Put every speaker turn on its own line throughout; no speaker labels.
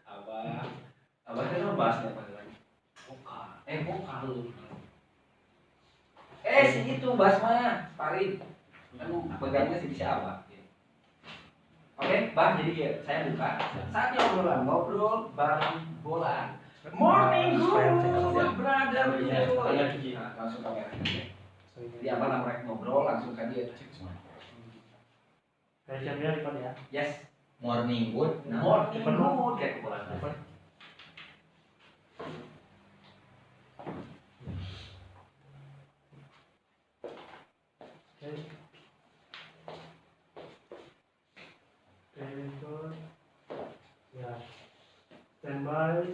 Abah, abah kan bahas apa lagi? Vokal. Si itu bahas mah, Farid. Kan pegangnya si siapa? Oke, Bang, jadi saya buka. Saatnya ngobrol bareng bola. Morning good, brother. Langsung kamera. Jadi apa namanya ngobrol langsung kan dia cek semua.
Kayak jamnya record ya.
Yes.
Morning good.
Morning good kayak bola.
Record. Ya. Standby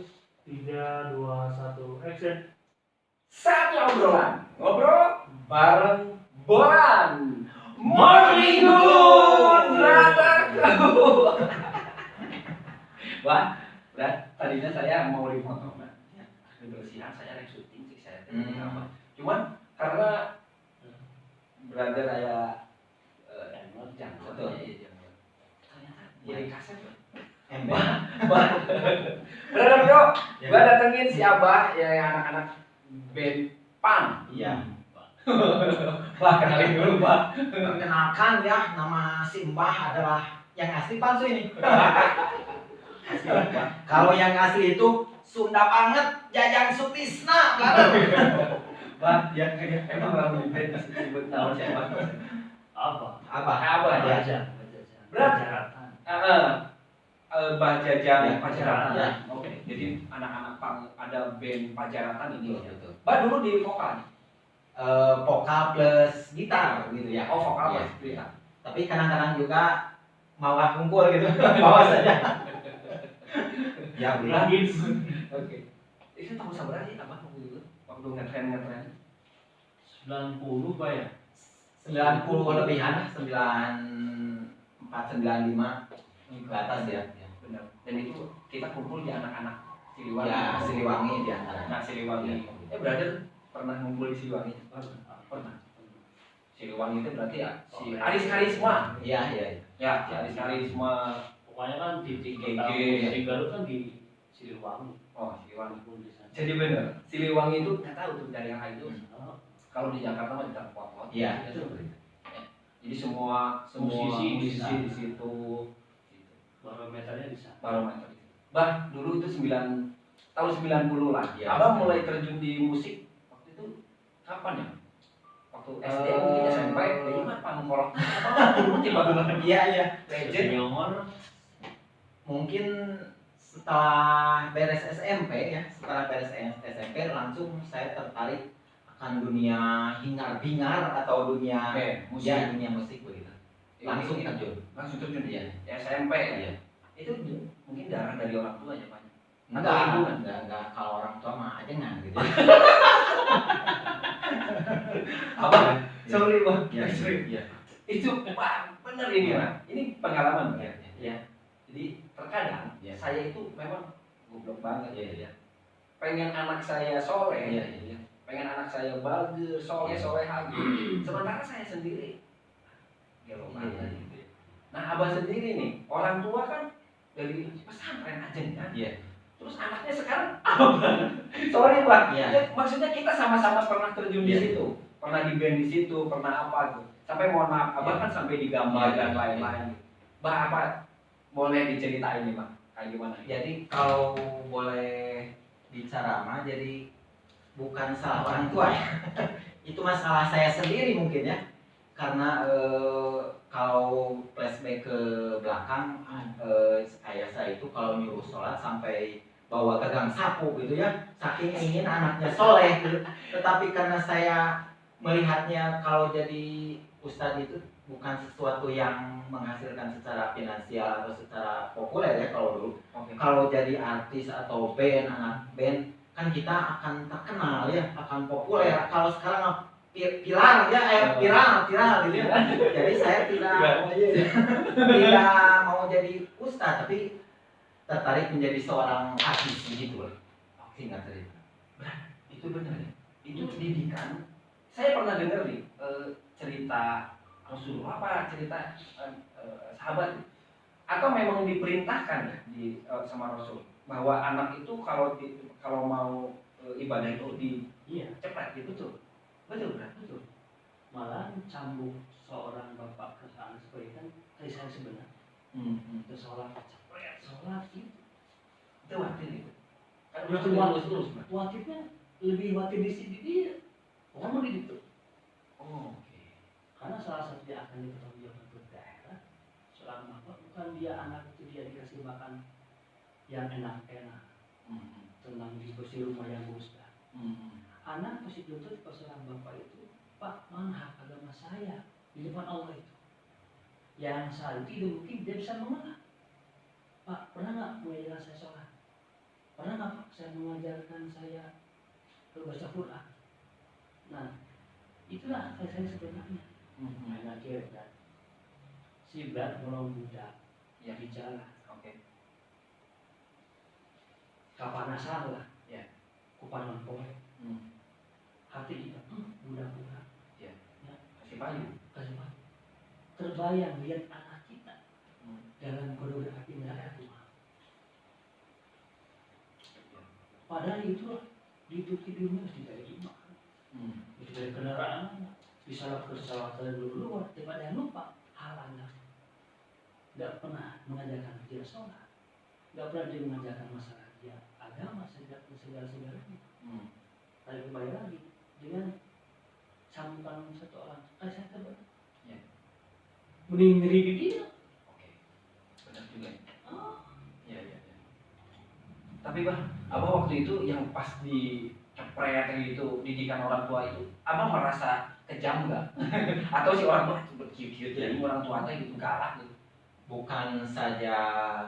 3, 2, 1, action.
Saatnya ngobrol bareng Bolan. Morning good, brotherku. Wah, tadinya saya mau remote, kebersihan saya lagi syuting sih saya apa. Cuman karena brother saya jangan betul. Ternyata jadi kaset. Brother bro, gua datengin si Abah ya anak-anak band punk.
Iya.
Wah, kenalin dulu, Pak.
Perkenalkan ya, nama Simbah adalah yang asli palsu ini. Kalau yang asli itu Sunda banget, Jajang Sutisna,
Pak, yang emang kalau di band disebut nama siapa? Apa aja? Berat. Pajaratan.
Ya.
Oke. Jadi anak-anak punk ada band Pajaratan ini.
Betul.
Pak dulu di vokal.
Vokal plus gitar gitu ya.
Oh, vokal
ya.
plus gitar.
Tapi kadang-kadang juga mau kumpul gitu, bawa saja. Ya udah.
Oke. Itu tahun sabar sih apa waktu ngetren?
90 Pak ya?
90 lebihan, 94, 95 ke atas ya.
Benar. Dan itu kita kumpul di anak-anak Siliwangi.
Ya, Siliwangi di antara.
Nah, Siliwangi. Brother pernah ngumpul di Siliwangi? Pernah. Siliwangi itu berarti ya si Aris Karisma.
Iya.
Ya, si Aris Karisma.
Pokoknya kan di
GG.
di Garut kan di Siliwangi.
Oh, Siliwangi. Jadi benar. Siliwangi itu nggak tahu tuh daerah itu. Kalau di Jakarta mah di Pot.
Iya.
Jadi semua musisi di situ.
Barometernya bisa.
Barometer. Bah, dulu itu tahun 90 lah.
Ya,
Abang mulai terjun di musik waktu itu kapan ya? Waktu SD mungkin SMP, ini mah pangkolok. Apa dulu tiba-tiba
Iya.
legend.
Mungkin setelah beres SMP ya, SMP langsung saya tertarik akan dunia hingar-bingar atau dunia
musik.
Ya, dunia musik begitu. Langsung terjun
ya. SMP ya. Itu mungkin darah dari orang tua ya, Pak.
Enggak, kalau orang tua mah aja nggak gitu.
Apa? Sorry, Bang.
Iya.
Itu Pak, benar ini, Pak. Ini pengalaman, Pak.
Ya.
Jadi terkadang saya itu memang goblok banget
ya.
Pengen anak saya soleh,
Iya.
pengen anak saya bagus, soleh lagi. Sementara saya sendiri gelo banget. Nah, Abah sendiri nih, orang tua kan dari pesantren aja nih kan.
Iya.
Terus anaknya sekarang Abah. Sorry, Pak.
Iya.
Ya, maksudnya kita sama-sama pernah terjun di situ. Pernah di band di situ, pernah apa tuh. Sampai mohon maaf, Abah kan sampai digambar dan lain-lain. Bah, apa boleh diceritain nih, Pak? Kayak gimana?
Jadi kalau boleh bicara mah jadi bukan salah orang tua ya. Itu masalah saya sendiri mungkin ya. Karena kalau flashback ke belakang, ayah saya itu kalau nyuruh sholat sampai bawa gagang sapu gitu ya, saking ingin anaknya soleh gitu. Tetapi karena saya melihatnya kalau jadi ustadz itu bukan sesuatu yang menghasilkan secara finansial atau secara populer ya kalau dulu. Kalau jadi artis atau anak band kan kita akan terkenal ya, akan populer. Kalau sekarang viral gitu ya. Jadi saya tidak mau jadi ustadz, tapi tertarik menjadi seorang artis gitu loh. Singkat cerita.
Itu benar ya. Itu pendidikan. Saya pernah dengar nih cerita Rasulullah apa cerita sahabat. atau memang diperintahkan ya sama Rasul bahwa anak itu kalau mau ibadah itu
Iya,
dicepat gitu betul kan?
betul. Malah cambuk seorang bapak ke anak sebagai kan saya sebenarnya ke sholat cepet sholat gitu.
Itu waktu itu kan
Itu
terus
wajibnya lebih wajib di sini dia. Orang mau itu.
oke.
Karena salah satu yang akan dipertanggungjawabkan ke daerah seorang bapak bukan dia anak itu dia dikasih makan yang enak-enak tenang dikasih rumah yang bagus. Anak pasti tuntut ke seorang bapak itu, Pak, mana hak agama saya di depan Allah itu? Yang saat itu mungkin dia bisa mengalah. Pak, pernah nggak mengajarkan saya sholat? Pernah nggak Pak saya mengajarkan saya baca Quran? Nah, itulah saya sebenarnya. Anak kita si berat menolong budak
Ya.
di jalan.
Oke.
Kapanasan lah.
Ya.
Kupanan poe. Hati kita, budak-budak.
Kasih payu.
Kasih Pak. Terbayang lihat anak kita dalam kodok api neraka Tuhan. Padahal itu di dunia harus diberi iman, diberi kendaraan, bisa kesalahan dulu daripada yang lupa hal anak. Tidak pernah mengajarkan dia sholat, tidak pernah dia mengajarkan masalah dia agama segala-segalanya. Tapi kembali lagi dengan sambutan satu orang, saya terbaik. Mending ngeri di dia.
Oke. Benar juga.
Oh.
Ya. Tapi abah waktu itu yang pas di kepret gitu didikan orang tua itu, abah merasa kejam nggak? Atau si orang tua itu cute jadi orang tua gitu galak gitu?
Bukan saja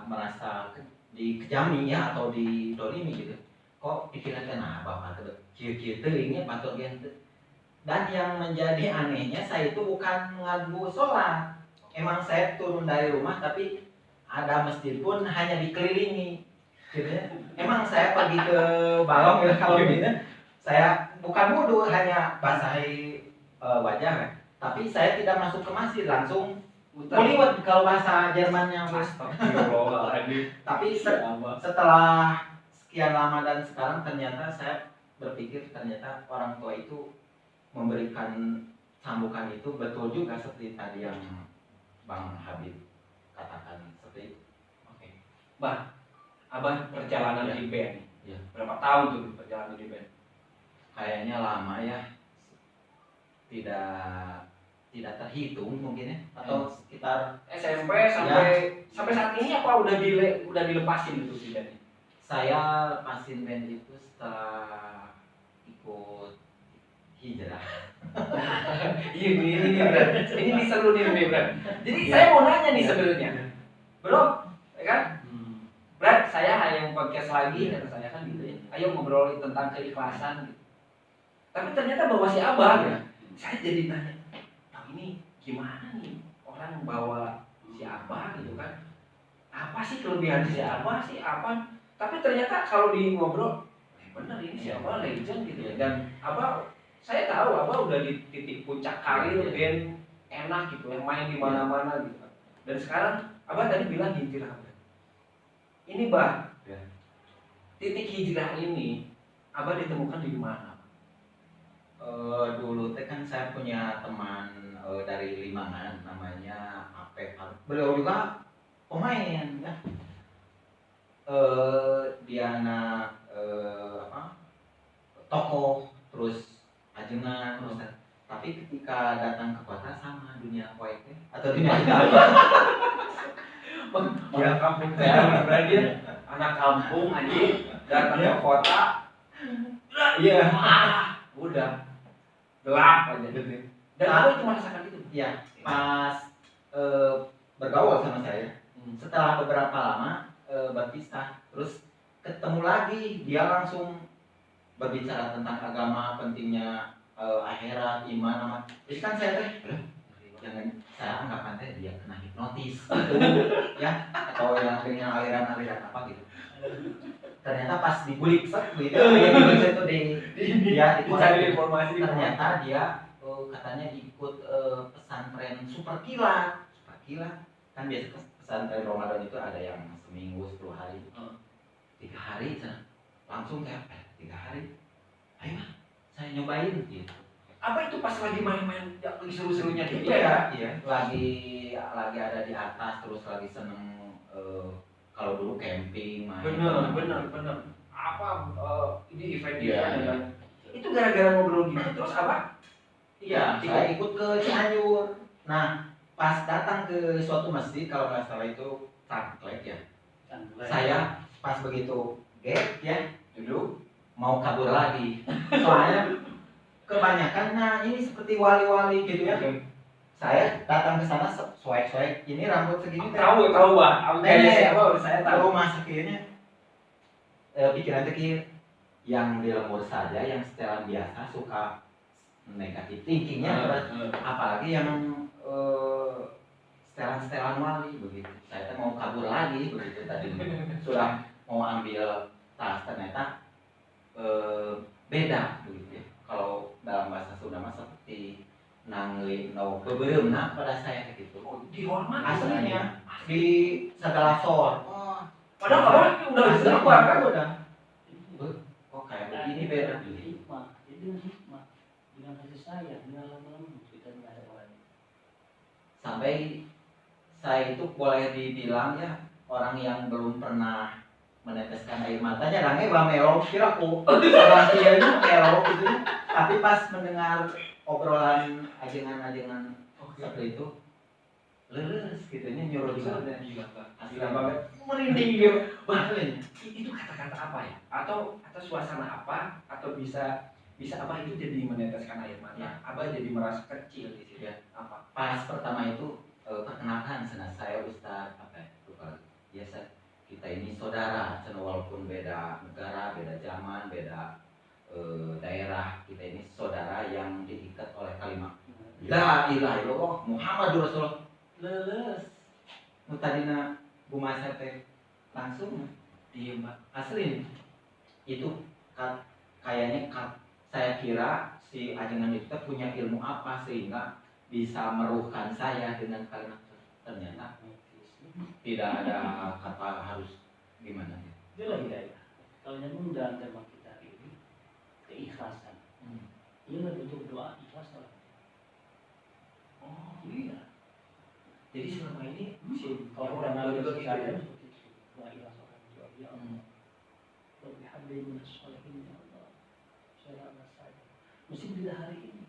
merasa dikejami ya atau didolimi gitu. Kok pikiran kenapa bapak kieu-kieu teuingnya patut gitu. Dan yang menjadi anehnya saya itu bukan ngagu sholat. Emang saya turun dari rumah tapi ada masjid pun hanya dikelilingi. Gitu ya. Emang saya pergi ke balong ya kalau gitu. Saya bukan wudu hanya basahi wajah. Tapi saya tidak masuk ke masjid langsung kuliwet kalau bahasa Jermannya. Tapi setelah sekian lama dan sekarang ternyata saya berpikir ternyata orang tua itu memberikan sambukan itu betul juga seperti tadi yang Bang Habib katakan seperti itu.
Oke. Abah perjalanan
Ya.
di band.
Ya.
Berapa tahun tuh perjalanan di band?
Kayaknya lama ya. Tidak terhitung mungkin ya atau sekitar
SMP sampai saat ini apa udah dilepasin gitu sih bandnya?
saya lepasin band itu setelah ikut hijrah.
Ini seru nih Brad. Jadi saya mau nanya nih sebenarnya, bro, ya kan? Brad, saya hanya podcast lagi kata saya kan gitu ya. Ayo ngobrol tentang keikhlasan gitu. Tapi ternyata bawa si Abah ya. Saya jadi nanya, ini gimana nih orang bawa si Abah gitu kan? Apa sih kelebihan si Abah sih apa? Tapi ternyata kalau di ngobrol, bener ini si Abah legend gitu ya. Dan Abah saya tahu Abah udah di titik puncak karir band enak gitu yang main di mana-mana gitu. Dan sekarang Abah tadi bilang hijrah. Ini titik hijrah ini Abah ditemukan di mana?
Dulu teh kan saya punya teman dari Limangan namanya Apep. Beliau juga pemain ya. Dia anak tokoh terus ajengan tapi ketika datang ke kota sama dunia poek atau dunia
Orang kampung saya berarti anak kampung aja datang ke kota,
iya
udah gelap aja. Dan aku itu merasakan itu.
ya pas bergaul sama saya setelah beberapa lama berpisah terus ketemu lagi dia langsung berbicara tentang agama pentingnya akhirat iman sama jadi kan saya teh jangan saya anggapan teh dia kena hipnotis gitu ya atau yang dengan aliran-aliran apa gitu ternyata pas digulik set gitu ya itu dia
Dicari informasi
ternyata dia katanya ikut pesantren super kilat kan biasa pesantren Ramadan itu ada yang seminggu 10 hari,
Hmm.
3 hari langsung kayak 3 hari, ayo Mas, saya nyobain gitu.
Apa itu pas lagi main-main ya, lagi seru-serunya gitu
Iya,
ya?
iya, lagi ada di atas terus lagi seneng kalau dulu camping main.
Bener. Apa ini event-event
Iya.
dan itu gara-gara ngobrol gitu terus apa?
Iya, saya ikut ke Cianjur. Nah, pas datang ke suatu masjid kalau nggak salah itu Cangklek ya. Saya pas begitu gate ya duduk mau kabur lagi. Soalnya kebanyakan nah ini seperti wali-wali gitu ya. Saya datang ke sana soek-soek ini rambut segini
Tahu Pak. Kayaknya siapa saya tahu.
tahu masa kayaknya pikiran kecil yang di lembur saja yang setelan biasa suka negatif thinkingnya apalagi yang setelan-setelan wali begitu. Saya mau kabur lagi begitu tadi sudah mau ambil tas ternyata beda begitu ya. Kalau dalam bahasa Sunda mah seperti nangli no bebereumna pada saya gitu.
Dihormati
Aslinya di segala sor.
Padahal udah keluar kan
udah. Oh kayak begini beda.
Hikmah, itu hikmah dengan kasih sayang, dengan lama-lama kita nggak ada orang.
Sampai saya itu boleh dibilang ya orang yang belum pernah meneteskan air matanya range bang melok kiraku sarangkianya melok gitu ya. Tapi pas mendengar obrolan ajengan-ajengan seperti itu leres gitu nya nyuruh juga dan asli banget
merinding gitu.
bahkan
Itu kata-kata apa ya? Atau suasana apa? Atau bisa apa itu jadi meneteskan air mata? Apa jadi merasa kecil di situ ya? Apa?
pas pertama itu perkenalkan saya Ustadz apa ya lupa biasa kita ini saudara walaupun beda negara beda zaman beda daerah kita ini saudara yang diikat oleh kalimat la ilaha illallah Muhammadur Rasulullah leles nu tadina bumasa teh langsung
Iya Mbak.
asli itu kayaknya saya kira si ajengan itu punya ilmu apa sehingga bisa meruhkan saya dengan kalimat ternyata tidak ada kata harus gimana ya.
Itulah hidayah. Kalau nyambung dalam tema kita ini keikhlasan. Ini bentuk doa ikhlas lah.
Oh,
Iya.
jadi selama ini
Kalau
orang
orang
juga
juga
gitu ya.
seperti itu. Doa ikhlas orang doa ya Allah. Rabbi habli minas sholihin ya Allah. Saya saya. Mesti tidak hari ini.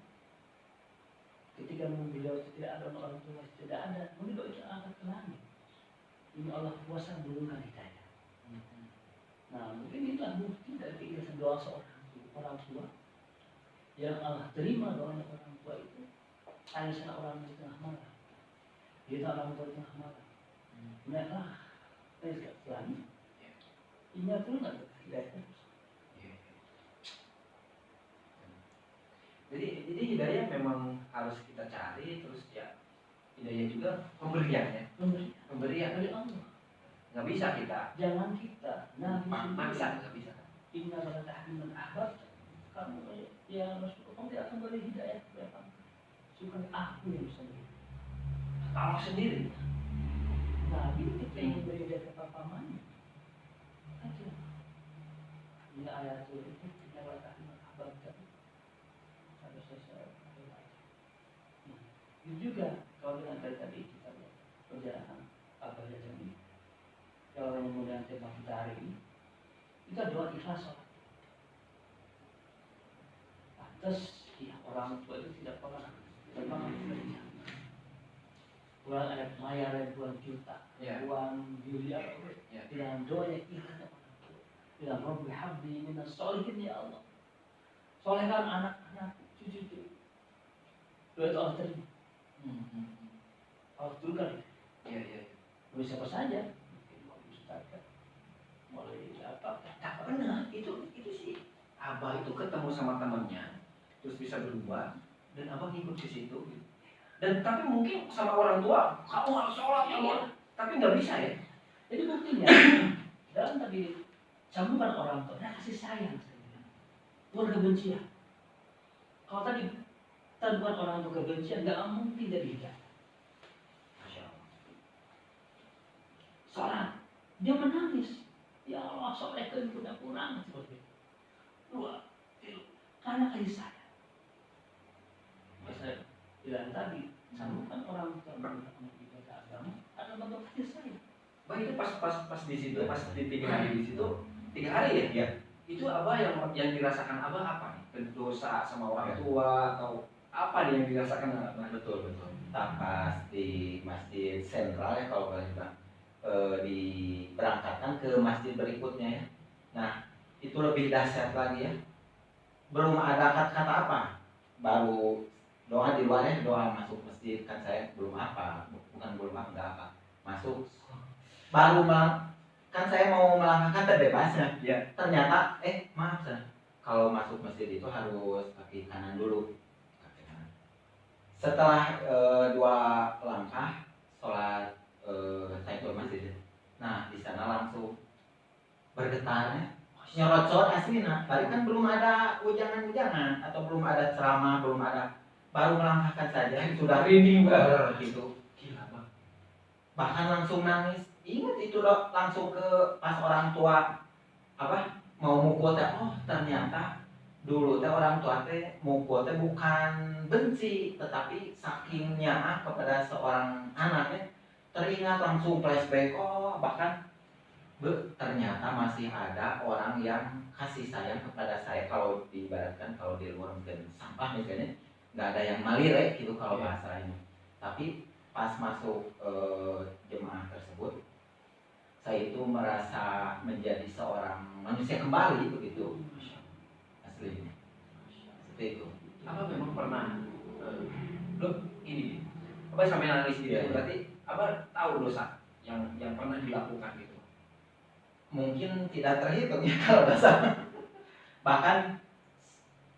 Ketika beliau tidak ada orang tua tidak ada, mungkin doa itu angkat ke langit. Ini Allah kuasa menurunkan hidayah. Nah, mungkin itulah bukti dari keikhlasan doa orang tua yang Allah terima doanya orang tua itu. Hanya sana orang di tengah malam. Kita orang tua di tengah malam. Naiklah, naik ke langit. Ini turun hidayah.
Jadi hidayah memang harus kita cari terus ya. Hidayah juga pemberiannya. Pemberian
Dari Allah.
Nggak bisa kita
Jangan kita
maksa, nggak bisa.
Inna la tahdiman ahbab. Kamu ya Rasul, kamu tidak akan beri hidayah kepada kamu. Suka aku yang bisa beri.
Allah sendiri.
Nabi kita yang beri hidayah kepada pamannya. Aja. Ini ayat itu inna la tahdiman ahbab tadi. Harus saya itu juga kalau dengan tadi kita lihat perjalanan apa saja ini. Kalau yang kemudian tema kita hari ini, kita doa ikhlas. Pantas ya, orang tua itu tidak pernah bekerja. Uang anak maya ribuan juta, uang miliar, dengan doa yang ikhlas orang tua. Dengan Rabbi habli minas sholihin ya Allah. Solehkan anak-anak, cucu-cucu. Doa itu Allah terima. Allah turunkan.
Iya.
Boleh siapa saja. Mulai apa?
Tak pernah. Itu sih. Abah itu ketemu sama temannya, terus bisa berubah, dan abah ngikut ke situ. Dan tapi mungkin sama orang tua, kamu harus sholat, tapi nggak bisa ya.
Jadi buktinya dalam tadi sambungan orang tua, kasih sayang, bukan kebencian. Kalau tadi sambungan orang tua kebencian, nggak mungkin dari hidayah.
Masya Allah.
sholat, dia menangis. Ya Allah, sholatkan udah kurang seperti itu. 2, 3, karena kasih sayang. Saya bilang tadi, sambungkan orang tua mendidik agama ada bentuk kasih sayang.
Bah itu pas di situ, pas di 3 hari di situ, 3 hari ya?
Ya.
Itu abah yang dirasakan abah apa nih? Dosa sama orang tua atau apa nih yang dirasakan abah?
Betul. Nah, pas di masjid sentral ya kalau boleh bilang, diberangkatkan ke masjid berikutnya ya. Nah, itu lebih dahsyat lagi ya. Belum ada kata-kata apa, baru doa di luar ya, doa masuk masjid kan saya belum apa, bukan belum apa, enggak apa, masuk baru kan saya mau melangkahkan terbebasnya.
Ya.
Ternyata maaf saya, kalau masuk masjid itu harus kaki kanan dulu. Setelah 2 langkah sholat tahiyatul masjid. Nah, di sana langsung bergetarnya nyorot-sorot aslinya. Tadi kan belum ada ujangan-ujangan atau belum ada ceramah, belum ada, baru melangkahkan saja sudah
Merinding banget
gitu.
Gila bang.
Bahkan langsung nangis. Ingat itu dok, langsung ke pas orang tua mau mukul teh. Oh ternyata dulu teh orang tua teh mukul teh bukan benci, tetapi saking nyaah kepada seorang anaknya, teringat langsung flashback. Oh bahkan ternyata masih ada orang yang kasih sayang kepada saya. Kalau diibaratkan kalau di luar mungkin sampah misalnya, nggak ada yang malire gitu kalau bahasanya. Tapi pas masuk jemaah tersebut, saya itu merasa menjadi seorang manusia kembali begitu. Aslinya seperti itu.
Apa memang pernah ini apa sampai nangis gitu? Berarti apa tahu dosa yang pernah dilakukan gitu?
Mungkin tidak terhitung ya kalau dosa. Bahkan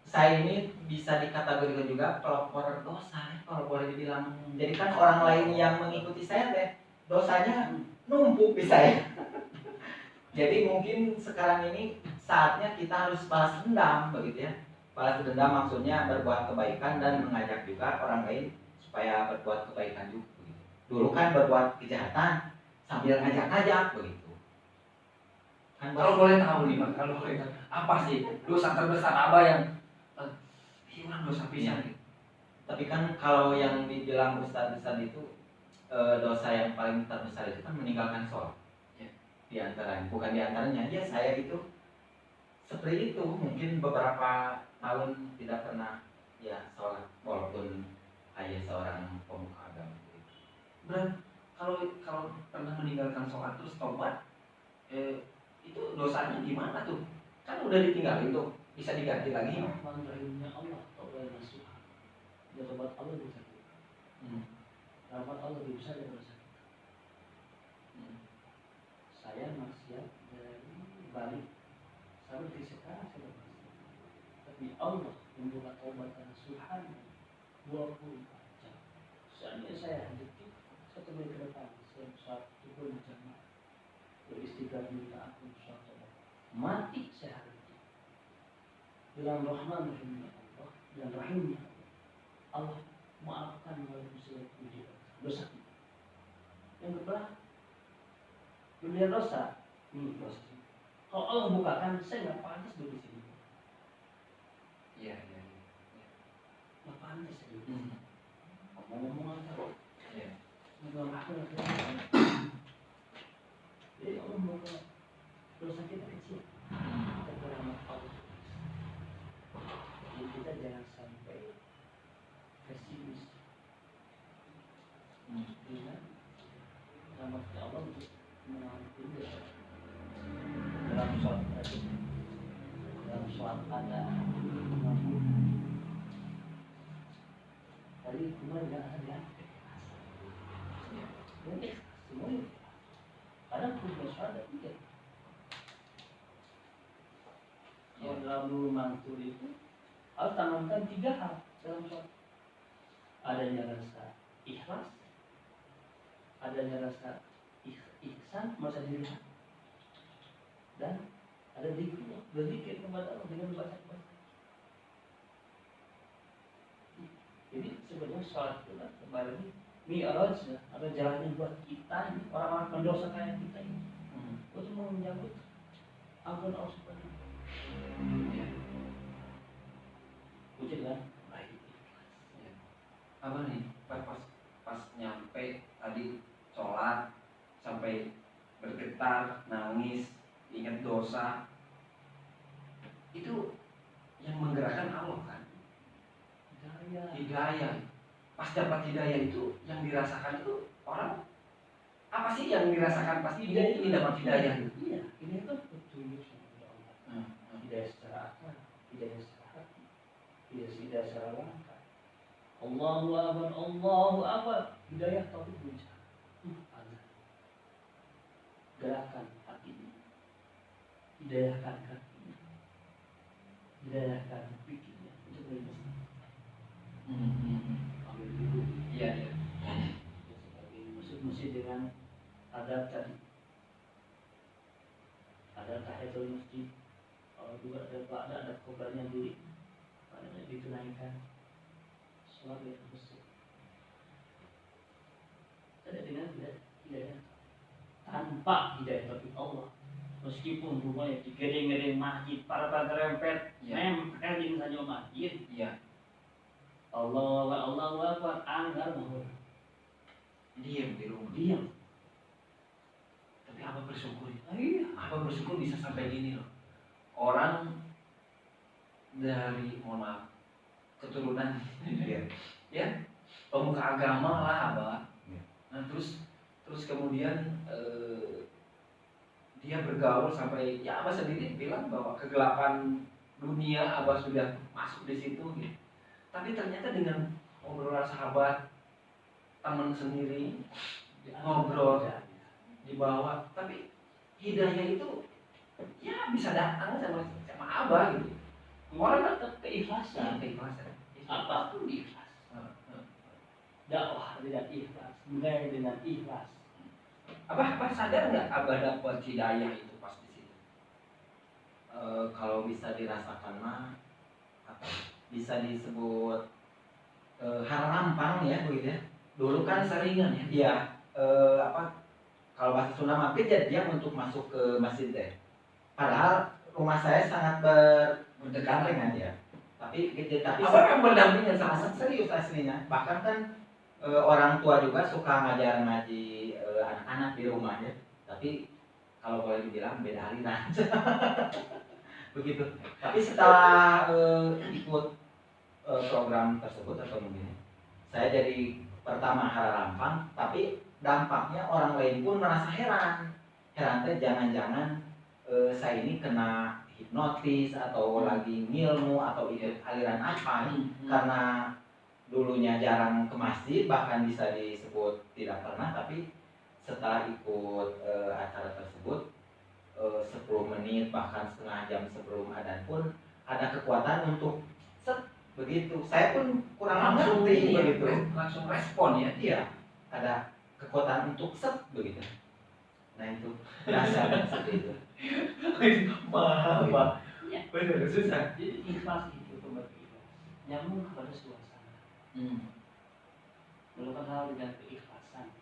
saya ini bisa dikategorikan juga pelopor dosa kalau boleh dibilang. Jadi kan orang lain yang mengikuti saya teh dosanya numpuk di saya. Jadi mungkin sekarang ini saatnya kita harus balas dendam begitu ya. Balas dendam maksudnya berbuat kebaikan dan mengajak juga orang lain supaya berbuat kebaikan juga begitu. Dulu kan berbuat kejahatan sambil ngajak-ngajak begitu.
Kalau boleh tahu nih bang, kalau boleh tahu, apa sih dosa terbesar abah yang hilang dosa pisah gitu?
Tapi kan kalau yang dibilang ustaz-ustaz itu dosa yang paling terbesar itu kan meninggalkan sholat.
Ya.
Di antaranya, bukan di antaranya, ya saya itu seperti itu. Mungkin beberapa tahun tidak pernah ya sholat walaupun ayah seorang pemuka agama.
Berat. Kalau pernah meninggalkan sholat terus tobat, itu dosanya gimana tuh? Kan udah ditinggalin tuh, bisa diganti lagi.
Rahimnya Allah, taubat nasuha. Ya tobat Allah bisa kita. Rahmat Allah bisa daripada kita. Saya maksiat dari balik sampai sekarang saya masih. Tapi Allah membuka taubat nasuha 24 jam. Seandainya saya hidup 1 menit ke depan, saya satu pun jamaah beristighfar minta ampun suatu mati saya hari itu dalam rahman rahimnya Allah dan rahimnya Allah maafkan walaupun saya puji dosa kita. Yang kedua, dunia dosa ini dosa. Kalau Allah bukakan, saya nggak pantas duduk di sini.
Iya.
Nggak pantas saya duduk di sini. Ngomong-ngomong apa?
Iya.
Jadi Allah buka dosa kita kecil. Kita berahmat Allah. Jadi kita jangan sampai pesimis. Dengan rahmat Allah untuk mengampuni dosa. Dalam sholat ada mengampuni. Tadi kemarin nggak ada ya. Ini semuanya. Kadang punya sholat ada 3. Kalau dalam dulu mantul itu harus tanamkan 3 hal dalam sholat. Adanya rasa ikhlas, adanya rasa ihsan, masa dilihat, dan ada zikir, berzikir kepada Allah dengan membaca Quran. Jadi sebenarnya sholat itu kan kembali Mi'raj ya, ada jalannya buat kita ini orang-orang pendosa kayak kita ini untuk menyambut ampun Allah Subhanahu wa Ta'ala.
Ya.
Wujud kan? Baik.
Ya. Apa nih pas nyampe tadi sholat sampai bergetar, nangis, ingat dosa, itu yang menggerakkan Allah kan? Hidayah. Pas dapat hidayah itu yang dirasakan itu orang apa sih yang dirasakan pas ini dapat hidayah itu?
Iya, ini kan petunjuk sama Allah. Hidayah secara akal, hidayah secara hati, hidayah secara langkah. Allahu Akbar, Allahu Akbar. Hidayah taufik buncah. Ada. Gerakan hatinya. Hidayahkan kakinya. Hidayahkan pikirnya untuk beriman. Ambil dulu.
Iya, iya.
Sebagai musik dengan adab tadi. Ada tahiyatul masjid. Kalau juga ada kobarnya dulu. Ada ditunaikan. Sholat yang besar. Tidak dengan hidayah tanpa hidayah tapi Allah, meskipun rumahnya di gedeng-gedeng masjid para rempet nempel di saja masjid.
Iya.
Allah Akbar anggar mohon
Diam di rumah.
diam.
Tapi apa bersyukur? Iya. Apa bersyukur bisa sampai gini loh. Orang dari mohon maaf keturunan ya pemuka agama lah abah. Nah terus kemudian dia bergaul sampai ya abah sendiri bilang bahwa kegelapan dunia abah sudah masuk di situ gitu. Tapi ternyata dengan obrolan sahabat, teman sendiri, ngobrol di bawah, tapi hidayah itu ya bisa datang sama abah gitu.
Orang tetap keikhlasan,
Keikhlasan.
apapun ikhlas. Dakwah dengan ikhlas, mulai dengan ikhlas.
Abah sadar nggak abah dapat hidayah itu pas di situ?
Kalau bisa dirasakan mah apa? Bisa disebut hal rampang ya begitu ya. Dulu kan
Saringan ya.
iya apa kalau bahasa Sunda mah kejadian untuk masuk ke masjid teh. Padahal rumah saya sangat berdekatan ya. Tapi
Abah kan berdampingan sama
serius aslinya. Bahkan kan orang tua juga suka ngajar ngaji anak-anak di rumah ya. Tapi kalau boleh dibilang beda aliran. Begitu. Tapi setelah ikut program tersebut atau mungkin saya jadi pertama harapan, tapi dampaknya orang lain pun merasa heran teh jangan-jangan saya ini kena hipnotis atau lagi ngilmu atau aliran apa karena dulunya jarang ke masjid bahkan bisa disebut tidak pernah, tapi setelah ikut acara tersebut 10 menit bahkan setengah jam sebelum adzan pun ada kekuatan untuk begitu. Saya pun kurang mengerti begitu.
Langsung respon ya.
Iya, ada kekuatan untuk begitu. Nah itu dasar seperti itu.
Bah.
Ya.
Benar susah.
Jadi ikhlas itu kembali ikhlas. Nyambung kepada suasana. Melakukan hal dengan keikhlasan.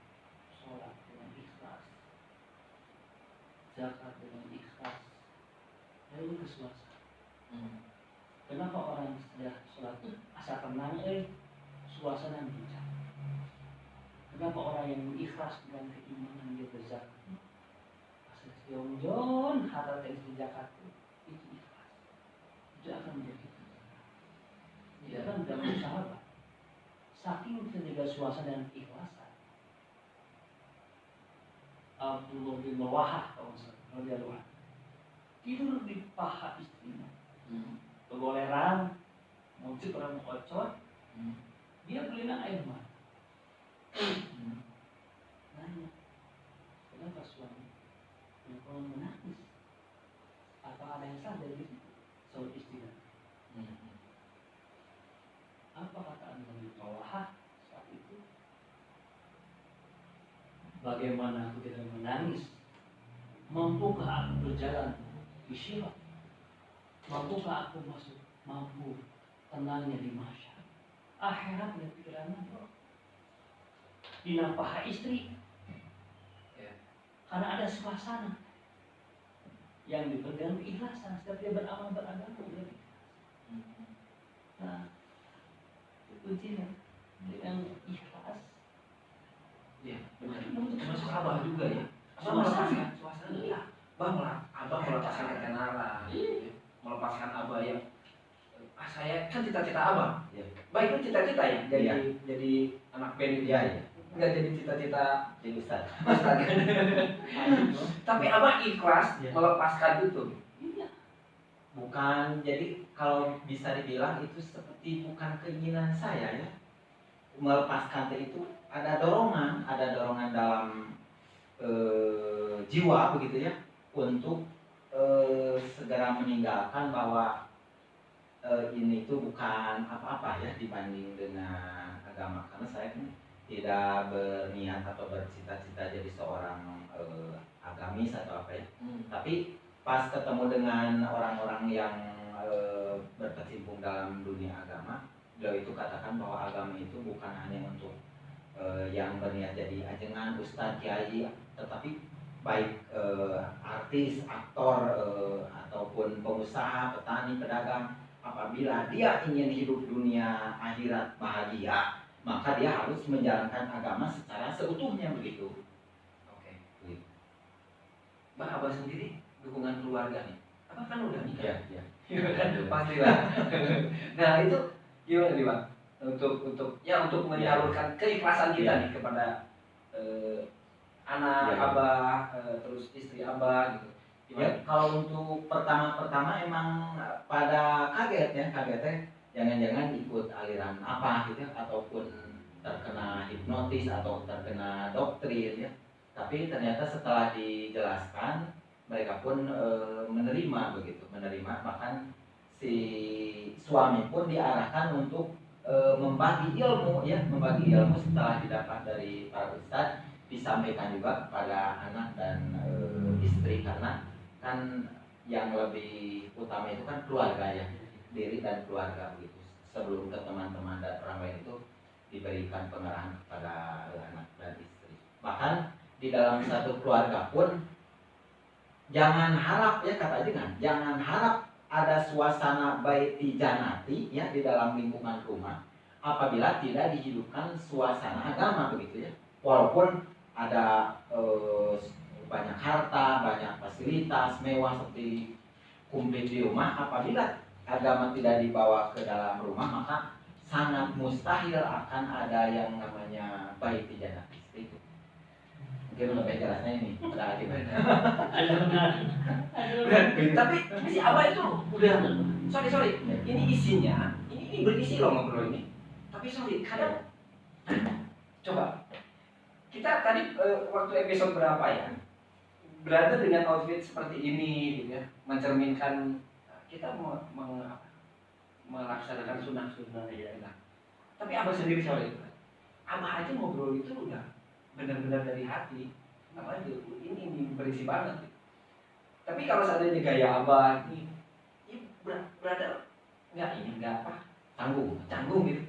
Sholat dengan ikhlas. Zakat dengan ikhlas. Lalu ke suasana. Kenapa orang sudah sholat itu asal tenang suasana bincang? Kenapa orang yang ikhlas dengan keimanan dia berzakat? Asal jongjon harta yang zakat itu ikhlas. Itu akan menjadi tidak akan menjadi sahabat. Saking terjaga suasana dan keikhlasan. Abdullah bin Wahab kalau dia luar tidur di paha istrinya. Kegoleran, muncul orang kocot, dia belinya air mata. Nanya, kenapa suami kalau menangis? Apa ada yang salah dari itu? Soal istrinya. Apa kata anda di bawah saat itu? Bagaimana aku tidak menangis? Mampukah aku berjalan di silat? Mampukah aku masuk? Mampu tenangnya di masyarakat. Akhirat dan pikiran bro. dinafkahi istri.
Ya.
Karena ada suasana yang dipegang keikhlasan setiap dia beramal beragama dia ikhlas. Nah, itu kuncinya dengan ikhlas.
Iya, benar.
Untuk
Termasuk abah juga ya. Abah
Suasana.
melepaskan suasana.
Iya.
Abah melepaskan ketenaran.
Iya.
Melepaskan abah yang saya kan cita-cita abah.
Iya.
Baik itu cita-cita ya. Jadi
Iya.
jadi anak band itu.
Iya, iya.
Enggak jadi cita-cita
Jadi Ustaz.
Ustaz. Tapi abah ikhlas
Iya.
melepaskan itu.
Iya.
Bukan, jadi kalau bisa dibilang itu seperti bukan keinginan saya ya. Melepaskan itu ada dorongan dalam jiwa begitu ya, untuk segera meninggalkan bahwa ini itu bukan apa-apa ya dibanding dengan agama, karena saya kan tidak berniat atau bercita-cita jadi seorang agamis atau apa ya. Tapi pas ketemu dengan orang-orang yang berkecimpung dalam dunia agama, beliau itu katakan bahwa agama itu bukan hanya untuk yang berniat jadi ajengan, ustadz, kiai, tetapi baik artis, aktor, ataupun pengusaha, petani, pedagang, apabila dia ingin hidup dunia akhirat bahagia, maka dia harus menjalankan agama secara seutuhnya begitu.
Oke.
Begitu.
Bah, abah sendiri dukungan keluarga nih. Abah kan udah nikah.
Ya, ya.
Iya kan? Pastilah. Nah, itu gimana nih, Bang? Untuk menyalurkan keikhlasan kita nih kepada anak
Ya.
abah, terus istri abah gitu.
Ya,
Gimana?
kalau untuk pertama-pertama emang pada kagetnya jangan-jangan ikut aliran apa gitu ya, ataupun terkena hipnotis atau terkena doktrin ya. Tapi ternyata setelah dijelaskan mereka pun menerima, bahkan si suami pun diarahkan untuk membagi ilmu setelah didapat dari para ustadz, disampaikan juga kepada anak dan istri, karena kan yang lebih utama itu kan keluarga ya, diri dan keluarga begitu. Sebelum ke teman-teman dan orang lain itu diberikan pengarahan kepada anak dan istri. Bahkan di dalam satu keluarga pun jangan harap ya, kata jangan harap ada suasana baiti janati ya di dalam lingkungan rumah apabila tidak dihidupkan suasana agama begitu ya. Walaupun ada banyak harta, banyak fasilitas mewah seperti komplit di rumah, apabila agama tidak dibawa ke dalam rumah, maka sangat mustahil akan ada yang namanya baiti janati itu. Mungkin lebih jelasnya ini pada akhirnya.
Tapi si abah itu udah sorry. Ini isinya, ini berisi loh ngobrol ini. Tapi sorry, kadang coba kita tadi waktu episode berapa ya, berada dengan outfit seperti ini gitu ya, mencerminkan kita melaksanakan sunnah ya. Tapi abah sendiri sorry, abah aja ngobrol itu udah benar-benar dari hati. Apa aja ini berisi banget gitu. Tapi kalau seandainya gaya abah ini berada nggak apa canggung gitu.